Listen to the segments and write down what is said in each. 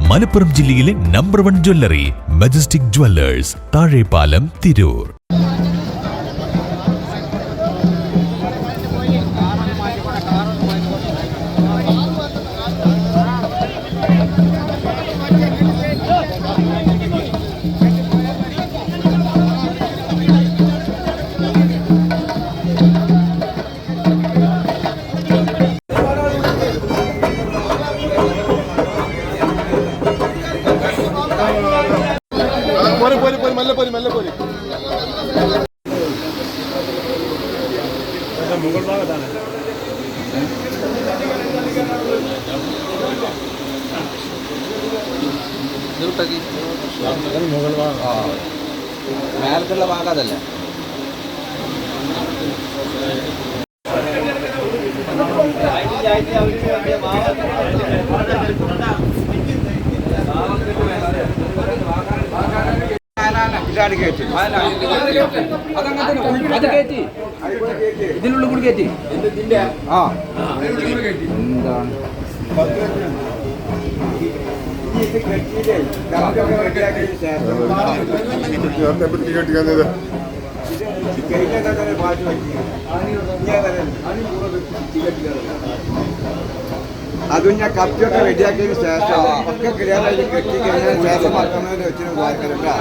മലപ്പുറം ജില്ലയിലെ number 1 jewellery majestic Jewellers, Thazhepalam, Tirur. മുകൾ ഭാഗത്താണ് മുകൾ ഭാഗം മേലത്തുള്ള ഭാഗം അതല്ലേ? ഇതിനുള്ളിൽ കൂടി കയറ്റി അതും ഞാൻ കപ്പിയൊക്കെ റെഡിയാക്കിയതിന് ശേഷം ഒക്കെ ക്രിയാനായി കെട്ടി കഴിഞ്ഞതിന് ശേഷം മറക്കുന്നതിന് വെച്ചിന് വായിക്കലുണ്ടാ.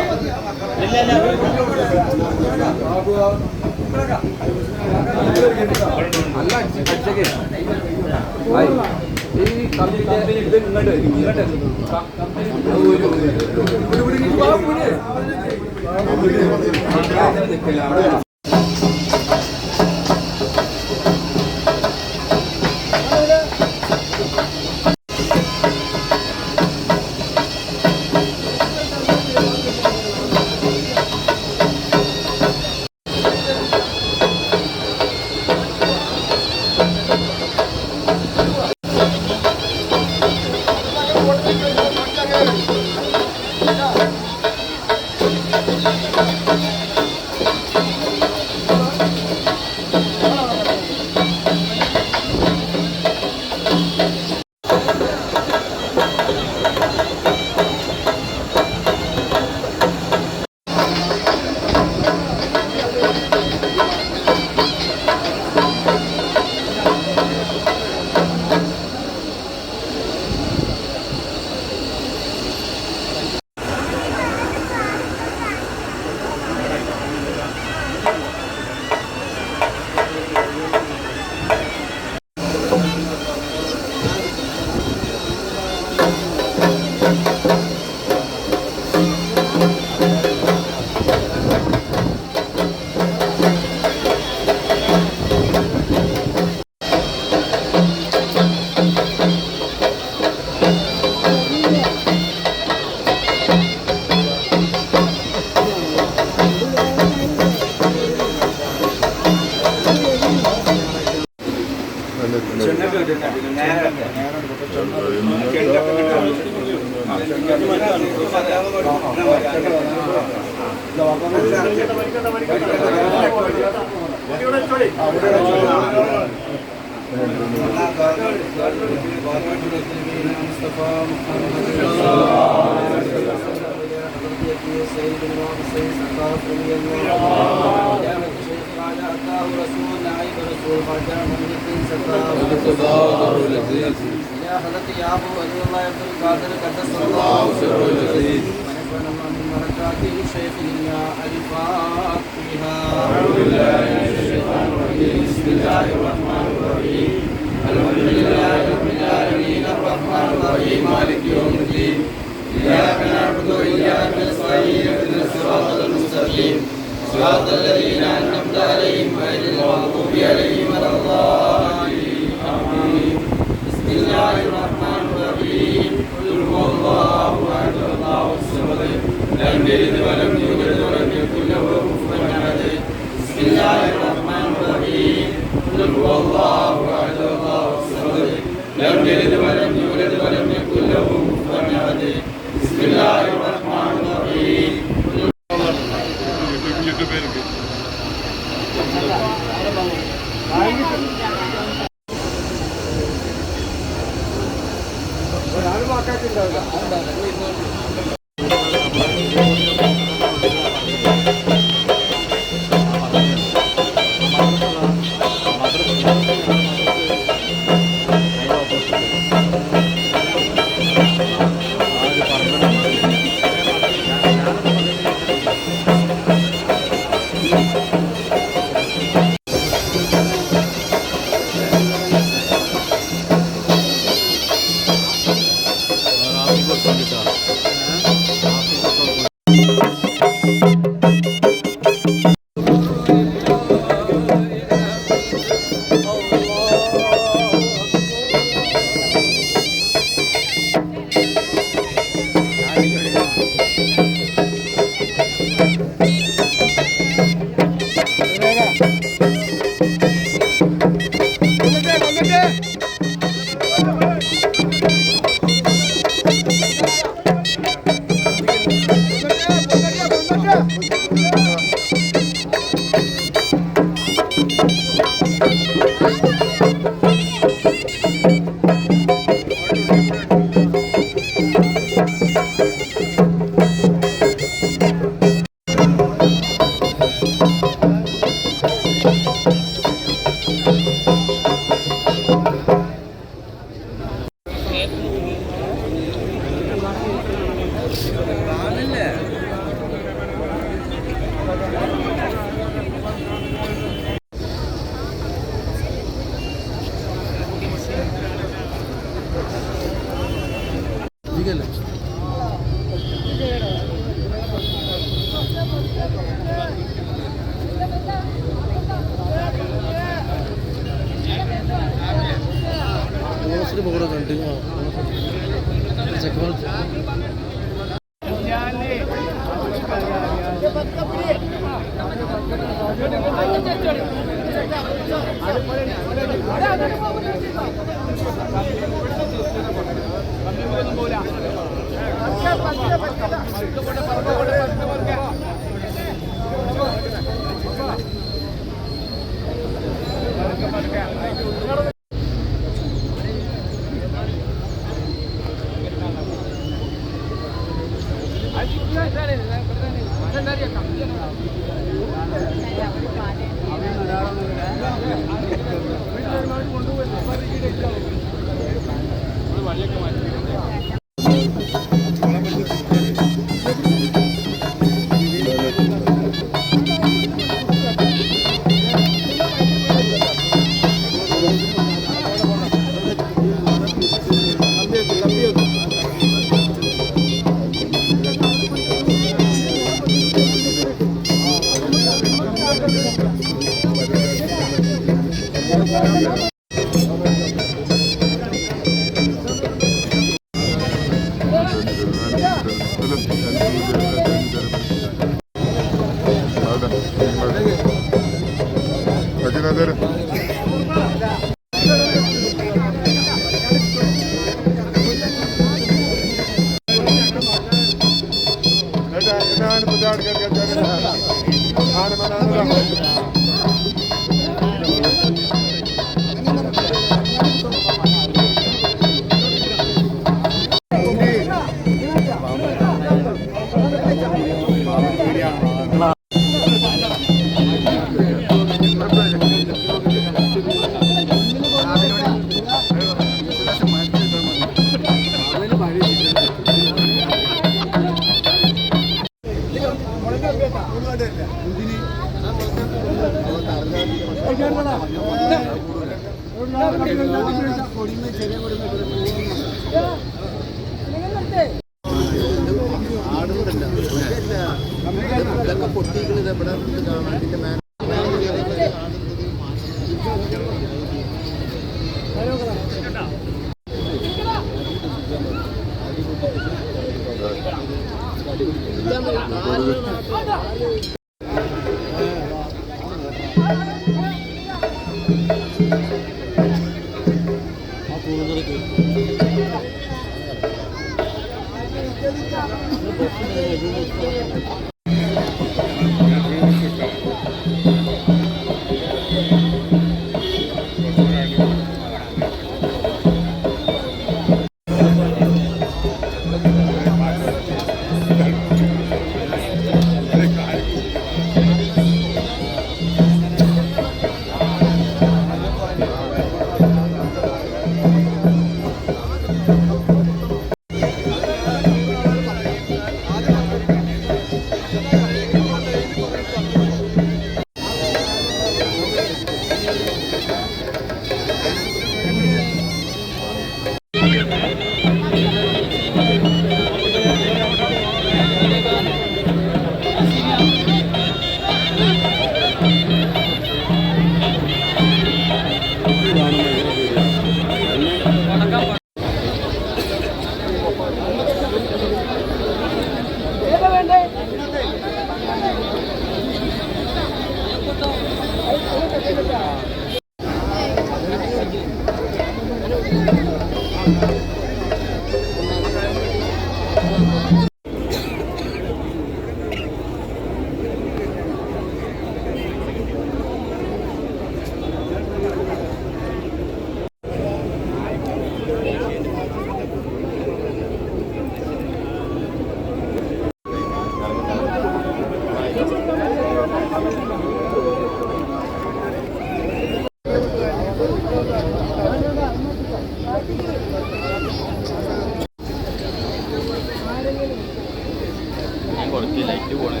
ഞാൻ കുറച്ച് ലൈറ്റ് പോണേ.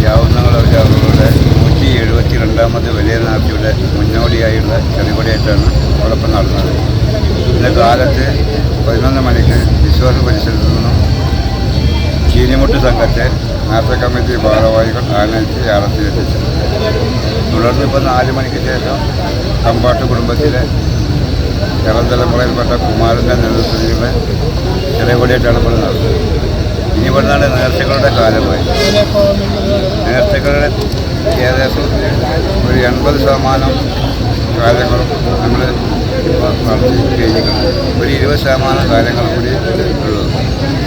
യാവുന്നങ്ങളുടെ 172ാമത് വലിയ നേർച്ചയുടെ മുന്നോടിയായുള്ള ചെറുകൊടിയേറ്റാണ് അതോടൊപ്പം നടന്നത്. ഇന്ന് കാലത്ത് 11 മണിക്ക് വിശ്വാസ പരിസരത്തു നിന്നും ചീനിമുട്ട് സംഘത്തെ നേർച്ച കമ്മിറ്റി ഭാരവാഹികൾ ആനയിച്ച് യാത്രത്തിലെത്തിച്ചു. തുടർന്ന് ഇപ്പോൾ 4 മണിക്ക് ശേഷം കമ്പാട്ട് കുടുംബത്തിലെ ഇളംതലമുറയിൽപ്പെട്ട കുമാരൻ്റെ നേതൃത്വത്തിലുള്ള ചെറുകൊടിയേറ്റാണ് ഇപ്പോൾ നടന്നത്. ഇനി ഇവിടുന്നാണ് നേർച്ചകളുടെ കാലമായി. നേർച്ചകളുടെ ഏകദേശം ഒരു 80% കാര്യങ്ങളും നമ്മൾ നടത്തി കഴിഞ്ഞിട്ടുണ്ട്. ഒരു 20% കാര്യങ്ങൾ കൂടി ഉള്ളൂ.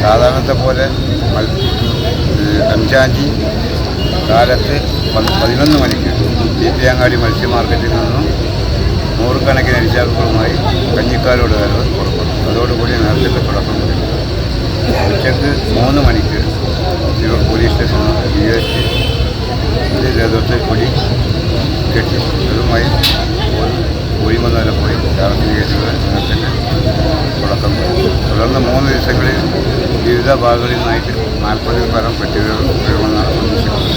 സാധാരണത്തെ പോലെ 5-ാം തീയതി കാലത്ത് 11 മണിക്ക് ചീപ്പിയാങ്ങാടി മത്സ്യ മാർക്കറ്റിൽ നിന്നും 100 കണക്കിന് അരിച്ചാറുകളുമായി കഞ്ഞിക്കാരോട് വരവ് പുറപ്പെടും. അതോടുകൂടി നേർച്ചയ്ക്ക് തുടക്കം കൂടി. ഉച്ചയ്ക്ക് 3 മണിക്ക് പോലീസ് സ്റ്റേഷനിൽ ഉപയോഗിച്ച് നേതൃത്വത്തിൽ കൂടി കെട്ടി അതുമായി ഒഴിമ വരെ പോയി ചാർജീകരിച്ചുള്ള നേർച്ചയ്ക്ക് തുടക്കം കൂടി. തുടർന്ന് 3 ദിവസങ്ങളിൽ വിവിധ ഭാഗങ്ങളിൽ നിന്നായിട്ട് 40 പരം പെട്ടികൾ വരുമെന്നാണ് പ്രതീക്ഷിക്കുന്നത്.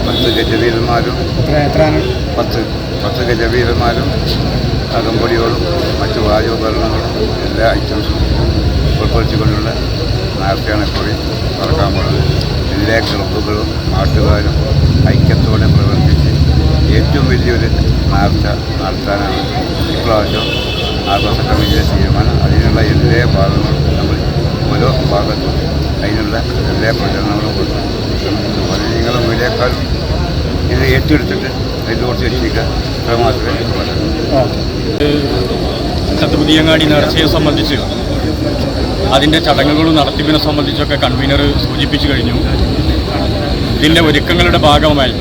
10 ഗജവീരന്മാരും 10 ഗജവീരന്മാരും അകമ്പടികളും മറ്റു വാദ്യോപകരണങ്ങളും എല്ലാ ഐറ്റംസും ഉൾപ്പെടുത്തിക്കൊണ്ടുള്ള നേർച്ചയാണ് ഇപ്പോൾ നടക്കാൻ പോകുന്നത്. ഇതിലെ ക്ലബ്ബുകളും നാട്ടുകാരും ഐക്യത്തോടെ പ്രവർത്തിച്ച് ഏറ്റവും വലിയൊരു നേർച്ച നടത്താനാണ് ഇപ്രാവശ്യം ആഘോഷ കമ്മിറ്റിയുടെ തീരുമാനം. അതിനുള്ള എല്ലാ ഭാഗങ്ങളും നമ്മൾ ഓരോ ഭാഗത്തും അതിനുള്ള എല്ലാ പ്രചരണങ്ങളും കൊടുക്കും. അതുപോലെ നിങ്ങൾ വീടേക്കാളും ഇത് ഏറ്റെടുത്തിട്ട് അതിലോട്ട് എത്തിക്കുക ഇത്ര മാത്രമേ ചത്തുപുതിയങ്ങാടി നേർച്ചയെ സംബന്ധിച്ച് അതിൻ്റെ ചടങ്ങുകളും നടത്തിപ്പിനെ സംബന്ധിച്ചൊക്കെ കൺവീനർ സൂചിപ്പിച്ചു കഴിഞ്ഞു. ഇതിൻ്റെ ഒരുക്കങ്ങളുടെ ഭാഗമായി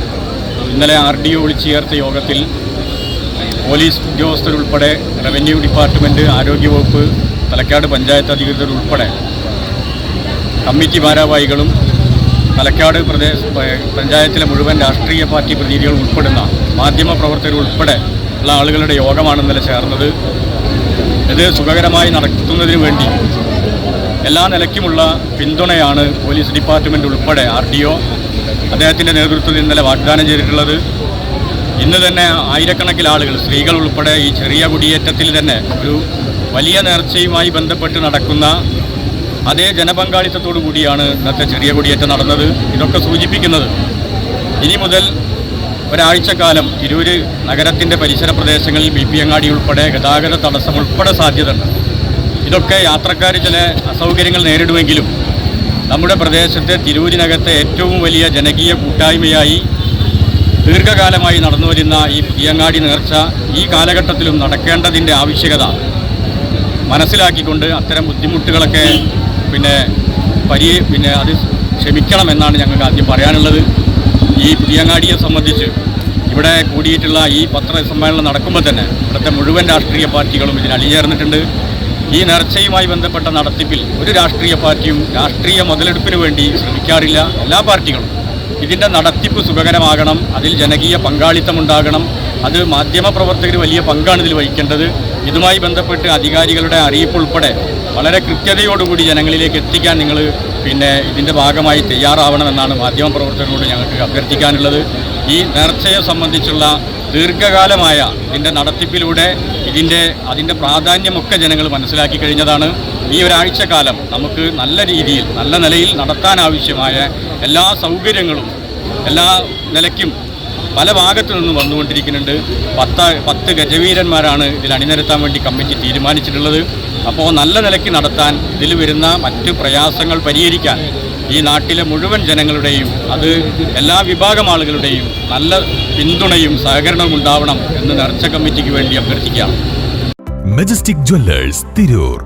ഇന്നലെ RDO വിളിച്ചു ചേർത്ത യോഗത്തിൽ പോലീസ് ഉദ്യോഗസ്ഥരുൾപ്പെടെ റവന്യൂ ഡിപ്പാർട്ട്മെൻറ്റ്, ആരോഗ്യവകുപ്പ്, തലക്കാട് പഞ്ചായത്ത് അധികൃതരുൾപ്പെടെ കമ്മിറ്റി ഭാരവാഹികളും തലക്കാട് പഞ്ചായത്തിലെ മുഴുവൻ രാഷ്ട്രീയ പാർട്ടി പ്രതിനിധികൾ ഉൾപ്പെടുന്ന മാധ്യമപ്രവർത്തകർ ഉൾപ്പെടെ ഉള്ള ആളുകളുടെ യോഗമാണ് ഇന്നലെ ചേർന്നത്. ഇത് സുഖകരമായി നടത്തുന്നതിന് വേണ്ടി എല്ലാ നിലയ്ക്കുമുള്ള പിന്തുണയാണ് പോലീസ് ഡിപ്പാർട്ട്മെൻറ്റ് ഉൾപ്പെടെ RDO അദ്ദേഹത്തിൻ്റെ നേതൃത്വത്തിൽ ഇന്നലെ വാഗ്ദാനം ചെയ്തിട്ടുള്ളത്. ഇന്ന് തന്നെ ആയിരക്കണക്കിന് ആളുകൾ, സ്ത്രീകൾ ഉൾപ്പെടെ ഈ ചെറിയ കുടിയേറ്റത്തിൽ തന്നെ ഒരു വലിയ നേർച്ചയുമായി ബന്ധപ്പെട്ട് നടക്കുന്ന അതേ ജനപങ്കാളിത്തത്തോടു കൂടിയാണ് ഇന്നത്തെ ചെറിയ കുടിയേറ്റം നടന്നത്. ഇതൊക്കെ സൂചിപ്പിക്കുന്നത് ഇനി മുതൽ ഒരാഴ്ചക്കാലം തിരൂര് നഗരത്തിൻ്റെ പരിസര പ്രദേശങ്ങളിൽ ബിപിയങ്ങാടി ഉൾപ്പെടെ ഗതാഗത തടസ്സം ഉൾപ്പെടെ സാധ്യതയുണ്ട്. ഇതൊക്കെ യാത്രക്കാർ ചില അസൗകര്യങ്ങൾ നേരിടുമെങ്കിലും നമ്മുടെ പ്രദേശത്തെ തിരൂരിനകത്തെ ഏറ്റവും വലിയ ജനകീയ കൂട്ടായ്മയായി ദീർഘകാലമായി നടന്നു വരുന്ന ഈ പുതിയങ്ങാടി നേർച്ച ഈ കാലഘട്ടത്തിലും നടക്കേണ്ടതിൻ്റെ ആവശ്യകത മനസ്സിലാക്കിക്കൊണ്ട് അത്തരം ബുദ്ധിമുട്ടുകളൊക്കെ പിന്നെ അത് ക്ഷമിക്കണമെന്നാണ് ഞങ്ങൾക്ക് ആദ്യം പറയാനുള്ളത്. ഈ പുതിയങ്ങാടിയെ സംബന്ധിച്ച് ഇവിടെ കൂടിയിട്ടുള്ള ഈ പത്രസമ്മേളനം നടക്കുമ്പോൾ തന്നെ ഇവിടുത്തെ മുഴുവൻ രാഷ്ട്രീയ പാർട്ടികളും ഇതിൽ അണിചേർന്നിട്ടുണ്ട്. ഈ നേർച്ചയുമായി ബന്ധപ്പെട്ട നടത്തിപ്പിൽ ഒരു രാഷ്ട്രീയ പാർട്ടിയും രാഷ്ട്രീയ മുതലെടുപ്പിന് വേണ്ടി ശ്രമിക്കാറില്ല. എല്ലാ പാർട്ടികളും ഇതിൻ്റെ നടത്തിപ്പ് സുഖകരമാകണം, അതിൽ ജനകീയ പങ്കാളിത്തമുണ്ടാകണം. അത് മാധ്യമപ്രവർത്തകർ വലിയ പങ്കാണ് ഇതിൽ വഹിക്കേണ്ടത്. ഇതുമായി ബന്ധപ്പെട്ട് അധികാരികളുടെ അറിയിപ്പ് ഉൾപ്പെടെ വളരെ കൃത്യതയോടുകൂടി ജനങ്ങളിലേക്ക് എത്തിക്കാൻ നിങ്ങൾ ഇതിൻ്റെ ഭാഗമായി തയ്യാറാവണമെന്നാണ് മാധ്യമപ്രവർത്തകരോട് ഞങ്ങൾക്ക് അഭ്യർത്ഥിക്കാനുള്ളത്. ഈ നേർച്ചയെ സംബന്ധിച്ചുള്ള ദീർഘകാലമായ ഇതിൻ്റെ നടത്തിപ്പിലൂടെ അതിൻ്റെ പ്രാധാന്യമൊക്കെ ജനങ്ങൾ മനസ്സിലാക്കി കഴിഞ്ഞതാണ്. ഈ ഒരാഴ്ചക്കാലം നമുക്ക് നല്ല രീതിയിൽ നല്ല നിലയിൽ നടത്താനാവശ്യമായ എല്ലാ സൗകര്യങ്ങളും എല്ലാ നിലയ്ക്കും പല ഭാഗത്തു നിന്നും വന്നുകൊണ്ടിരിക്കുന്നുണ്ട്. 10 ഗജവീരന്മാരാണ് ഇതിൽ അണിനിരത്താൻ വേണ്ടി കമ്മിറ്റി തീരുമാനിച്ചിട്ടുള്ളത്. അപ്പോൾ നല്ല നിലയ്ക്ക് നടത്താൻ ഇതിൽ വരുന്ന മറ്റ് പ്രയാസങ്ങൾ പരിഹരിക്കാൻ ഈ നാട്ടിലെ മുഴുവൻ ജനങ്ങളുടെയും അത് എല്ലാ വിഭാഗം ആളുകളുടെയും നല്ല പിന്തുണയും സഹകരണവും ഉണ്ടാവണം എന്ന് നേർച്ച കമ്മിറ്റിക്ക് വേണ്ടി അഭ്യർത്ഥിക്കാം. Majestic Jewellers Tirur.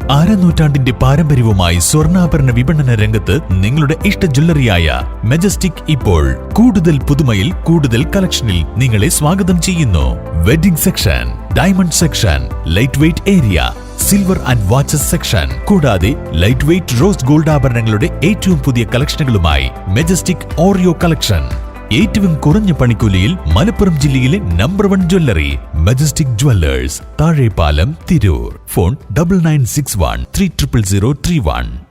നൂറ്റാണ്ടിന്റെ പാരമ്പര്യവുമായി സ്വർണ്ണാഭരണ വിപണന രംഗത്ത് നിങ്ങളുടെ ഇഷ്ട ജ്വല്ലറിയായ മെജസ്റ്റിക് ഇപ്പോൾ കൂടുതൽ പുതുമയിൽ കൂടുതൽ കളക്ഷനിൽ നിങ്ങളെ സ്വാഗതം ചെയ്യുന്നു. Wedding section, diamond section, light weight area, silver and watches section, കൂടാതെ ലൈറ്റ് വെയ്റ്റ് റോസ് ഗോൾഡ് ആഭരണങ്ങളുടെ ഏറ്റവും പുതിയ കളക്ഷനുകളുമായി മെജസ്റ്റിക് ഓറിയോ കളക്ഷൻ. ഏറ്റവും കുറഞ്ഞ പണിക്കൂലിയിൽ മലപ്പുറം ജില്ലയിലെ number 1 jewellery majestic Jewellers, Thazhepalam, Tirur. Phone 9961 300031.